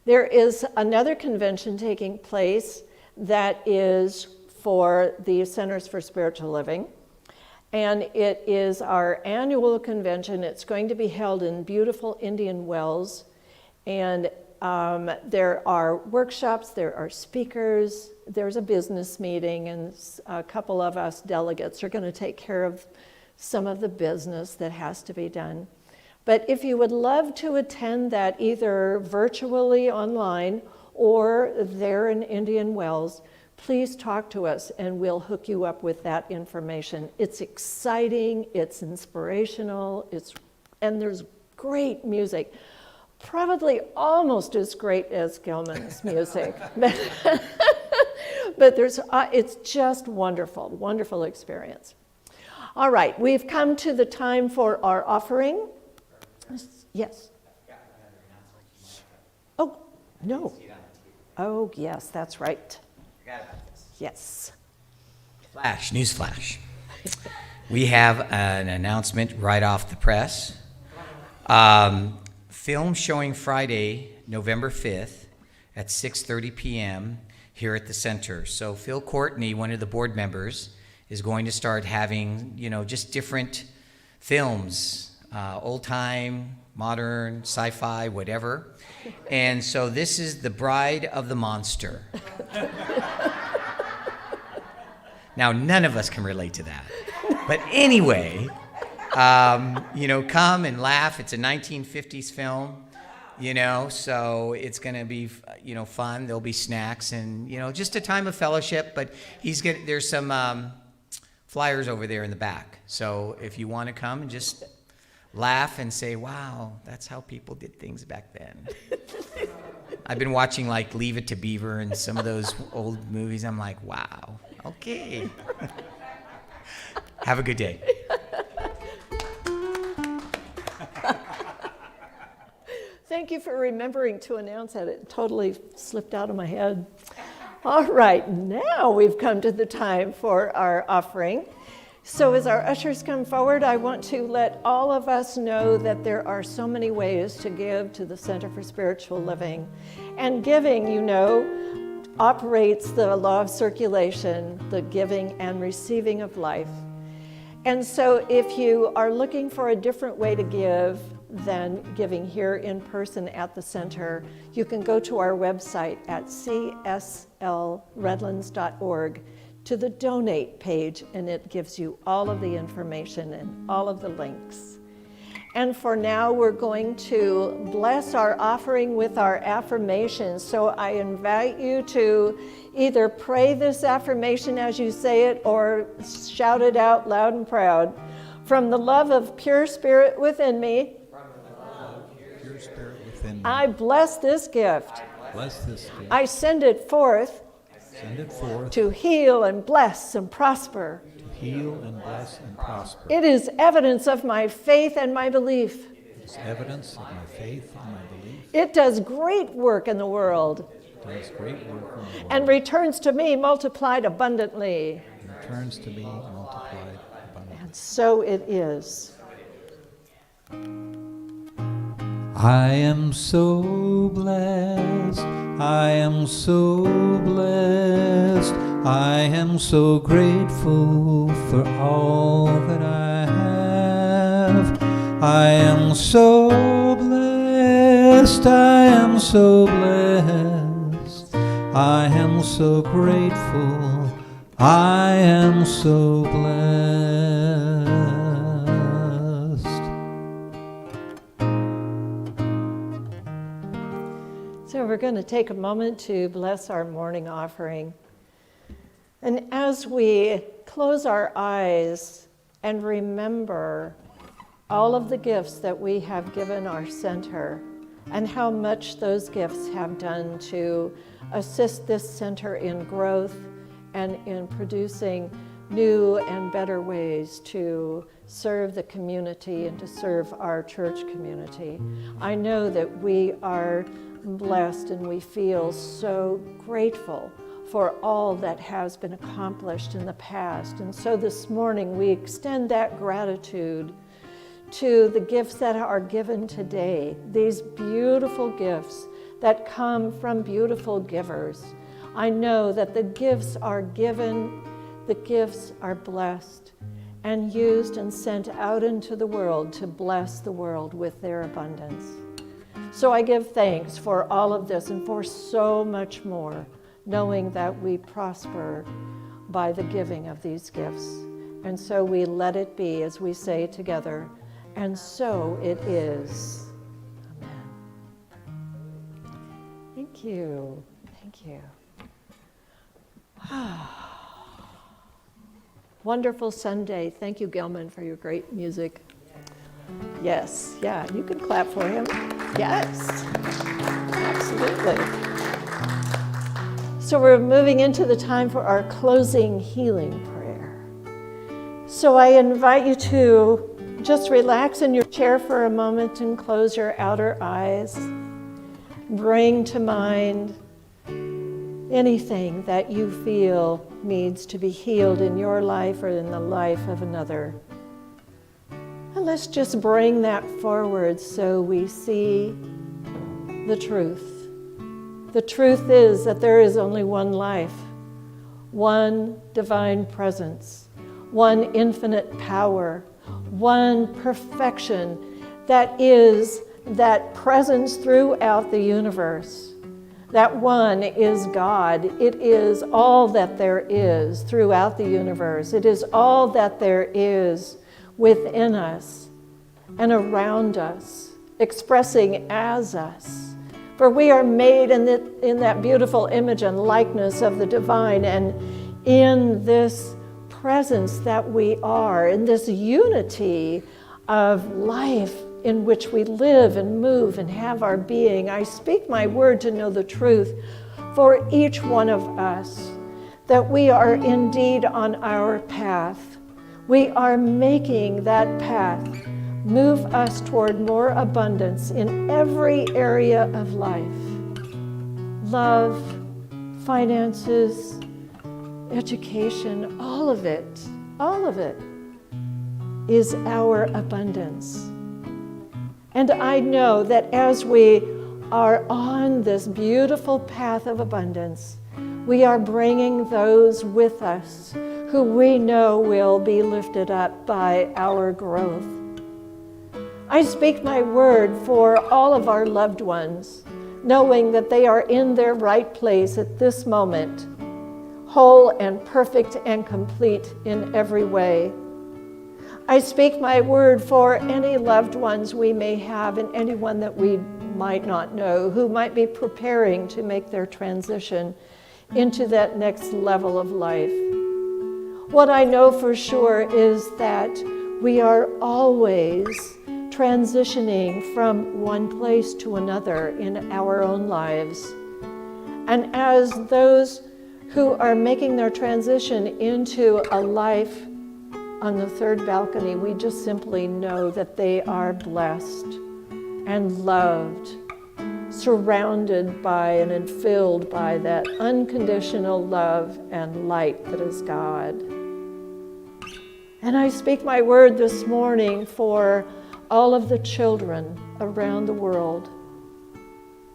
There is another convention taking place that is for the Centers for Spiritual Living, and it is our annual convention. It's going to be held in beautiful Indian Wells, and there are workshops, there are speakers, there's a business meeting, and a couple of us delegates are going to take care of some of the business that has to be done. But if you would love to attend that either virtually online or there in Indian Wells, please talk to us and we'll hook you up with that information. It's exciting, it's inspirational, and there's great music. Probably almost as great as Gilman's music. But it's just wonderful, wonderful experience. All right, we've come to the time for our offering. Yes. Oh, no. Oh, yes, that's right. Yes. Flash, news flash. We have an announcement right off the press. Film showing Friday, November 5th at 6:30 p.m. here at the center. So Phil Courtney, one of the board members, is going to start having, just different films, old time, modern, sci-fi, whatever. And so this is The Bride of the Monster. Now, none of us can relate to that. But anyway, come and laugh. It's a 1950s film, so it's going to be, fun. There'll be snacks and, just a time of fellowship. But there's some flyers over there in the back. So if you want to come and just laugh and say, wow, that's how people did things back then. I've been watching like Leave It to Beaver and some of those old movies. I'm like, wow, okay. Have a good day. Thank you for remembering to announce that. It totally slipped out of my head. All right, now we've come to the time for our offering. So as our ushers come forward, I want to let all of us know that there are so many ways to give to the Center for Spiritual Living. And giving, operates the law of circulation, the giving and receiving of life. And so if you are looking for a different way to give than giving here in person at the center, you can go to our website at CSL to the donate page, and it gives you all of the information and all of the links. And for now, we're going to bless our offering with our affirmations. So I invite you to either pray this affirmation as you say it or shout it out loud and proud. From the love of pure spirit within me, I bless this gift. I send it forth to heal and bless and prosper. It is evidence of my faith and my belief. It does great work in the world. And returns to me multiplied abundantly. And so it is. I am so blessed, I am so blessed, I am so grateful for all that I have. I am so blessed, I am so blessed, I am so grateful, I am so blessed. So we're going to take a moment to bless our morning offering. And as we close our eyes and remember all of the gifts that we have given our center and how much those gifts have done to assist this center in growth and in producing new and better ways to serve the community and to serve our church community, I know that we are blessed and we feel so grateful for all that has been accomplished in the past. And so this morning we extend that gratitude to the gifts that are given today, these beautiful gifts that come from beautiful givers. I know that the gifts are given, the gifts are blessed and used and sent out into the world to bless the world with their abundance. So I give thanks for all of this and for so much more, knowing that we prosper by the giving of these gifts. And so we let it be, as we say together, and so it is. Amen. Thank you. Thank you. Wonderful Sunday. Thank you, Gilman, for your great music. Yes, yeah, you can clap for him. Yes, absolutely. So we're moving into the time for our closing healing prayer. So I invite you to just relax in your chair for a moment and close your outer eyes. Bring to mind anything that you feel needs to be healed in your life or in the life of another. And let's just bring that forward so we see the truth. The truth is that there is only one life, one divine presence, one infinite power, one perfection that is that presence throughout the universe. That one is God. It is all that there is throughout the universe. It is all that there is within us and around us, expressing as us. For we are made in that beautiful image and likeness of the divine, and in this presence that we are, in this unity of life in which we live and move and have our being, I speak my word to know the truth for each one of us, that we are indeed on our path. We are making that path move us toward more abundance in every area of life. Love, finances, education, all of it is our abundance. And I know that as we are on this beautiful path of abundance, we are bringing those with us who we know will be lifted up by our growth. I speak my word for all of our loved ones, knowing that they are in their right place at this moment, whole and perfect and complete in every way. I speak my word for any loved ones we may have and anyone that we might not know who might be preparing to make their transition into that next level of life. What I know for sure is that we are always transitioning from one place to another in our own lives. And as those who are making their transition into a life on the third balcony, we just simply know that they are blessed and loved, surrounded by and filled by that unconditional love and light that is God. And I speak my word this morning for all of the children around the world,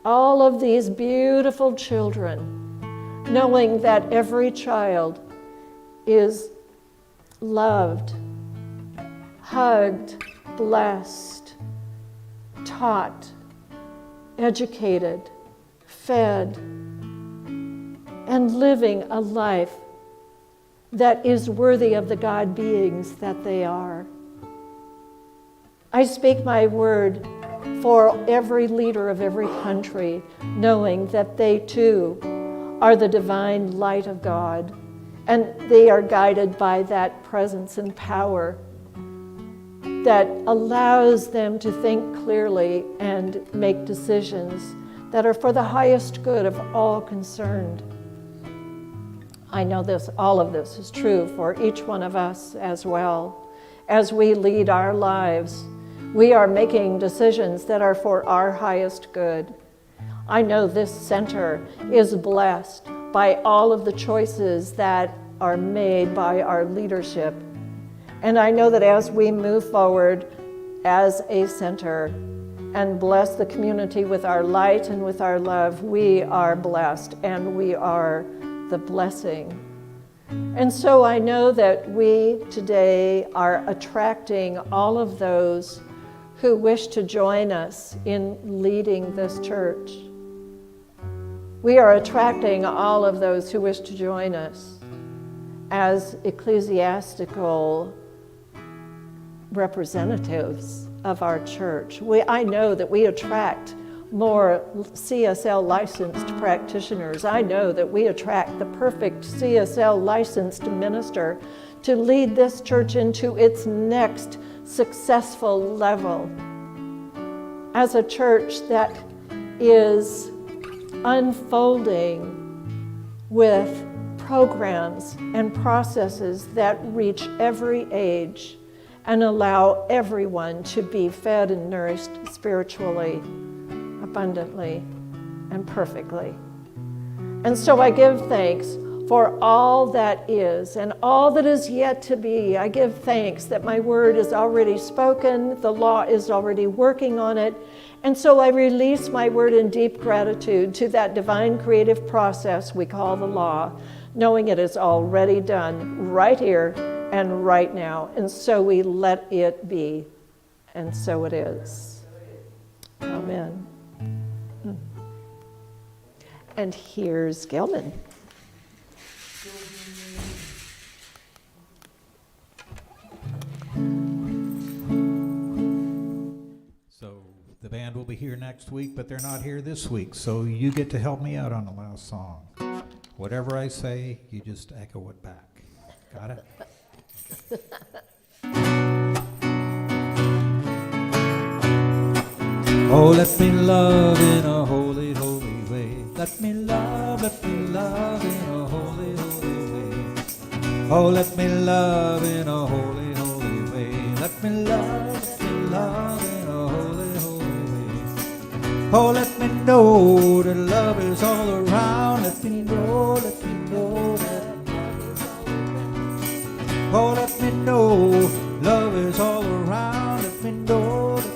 all of these beautiful children, knowing that every child is loved, hugged, blessed, taught, educated, fed, and living a life that is worthy of the God beings that they are. I speak my word for every leader of every country, knowing that they too are the divine light of God, and they are guided by that presence and power that allows them to think clearly and make decisions that are for the highest good of all concerned. I know all of this is true for each one of us as well. As we lead our lives, we are making decisions that are for our highest good. I know this center is blessed by all of the choices that are made by our leadership. And I know that as we move forward as a center and bless the community with our light and with our love, we are blessed and we are the blessing. And so I know that we today are attracting all of those who wish to join us in leading this church. We are attracting all of those who wish to join us as ecclesiastical representatives of our church. I know that we attract more CSL licensed practitioners. I know that we attract the perfect CSL licensed minister to lead this church into its next successful level as a church that is unfolding with programs and processes that reach every age and allow everyone to be fed and nourished spiritually, abundantly, and perfectly. And so I give thanks for all that is and all that is yet to be. I give thanks that my word is already spoken, the law is already working on it, and so I release my word in deep gratitude to that divine creative process we call the law, knowing it is already done right here and right now. And so we let it be, and so it is. Amen. And here's Gilman. So the band will be here next week, but they're not here this week. So you get to help me out on the last song. Whatever I say, you just echo it back. Got it? Oh, let me love in a holy, holy way. Let me love in a holy, holy way. Oh, let me love in a holy, holy way. Let me love in a holy, holy way. Oh, let me know that love is all around. Let me know that oh, let me know love is all around. Let me know that.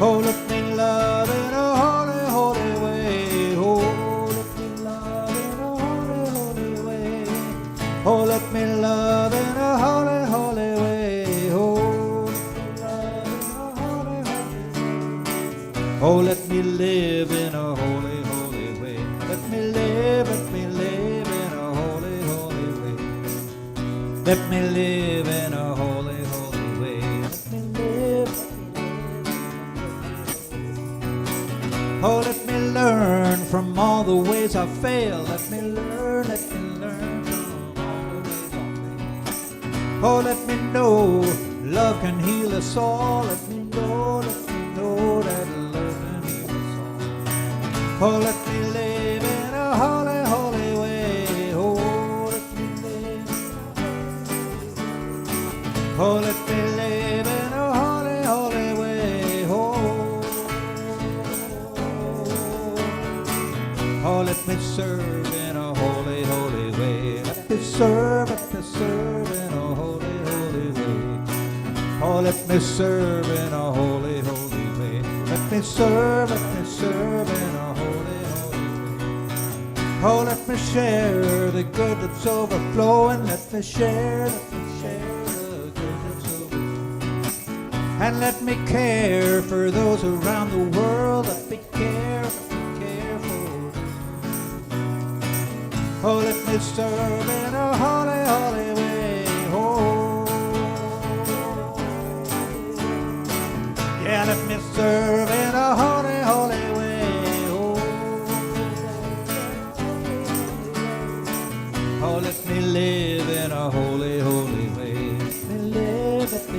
Oh, let me love in a holy, holy way. Oh, let me love in a holy, holy way. Oh, let me love in a holy, holy way. Oh, oh, let me live in a holy, holy way. Let me live in a holy, holy way. Let me live in a holy, holy way. Let me live. Oh, let me learn from all the ways I fail. Let me learn from all the ways I fail. Oh, let me know love can heal us all. Let me know that love can heal us all. Oh, let me live in a holy, holy way. Oh, let me live. Oh, let me live in a holy, holy way. Oh, let me serve in a holy, holy way. Let me serve in a holy, holy way. Oh, let me serve in a holy, holy way. Let me serve in a holy, holy way. Oh, let me share the good that's overflowing. Let me share the good that's overflowing. And let me care for those around the world. Let me care for. Oh, let me serve in a holy, holy way. Oh, yeah, let me serve in a holy, holy way. Oh, let me live in a holy, holy way. Let me live in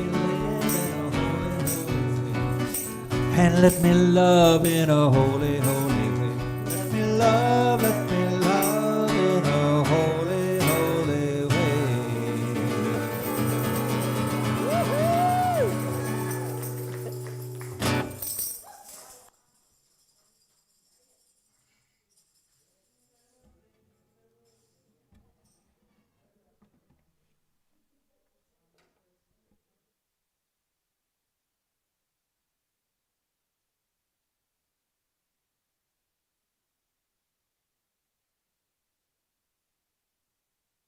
a holy, holy way. And let me love in a holy,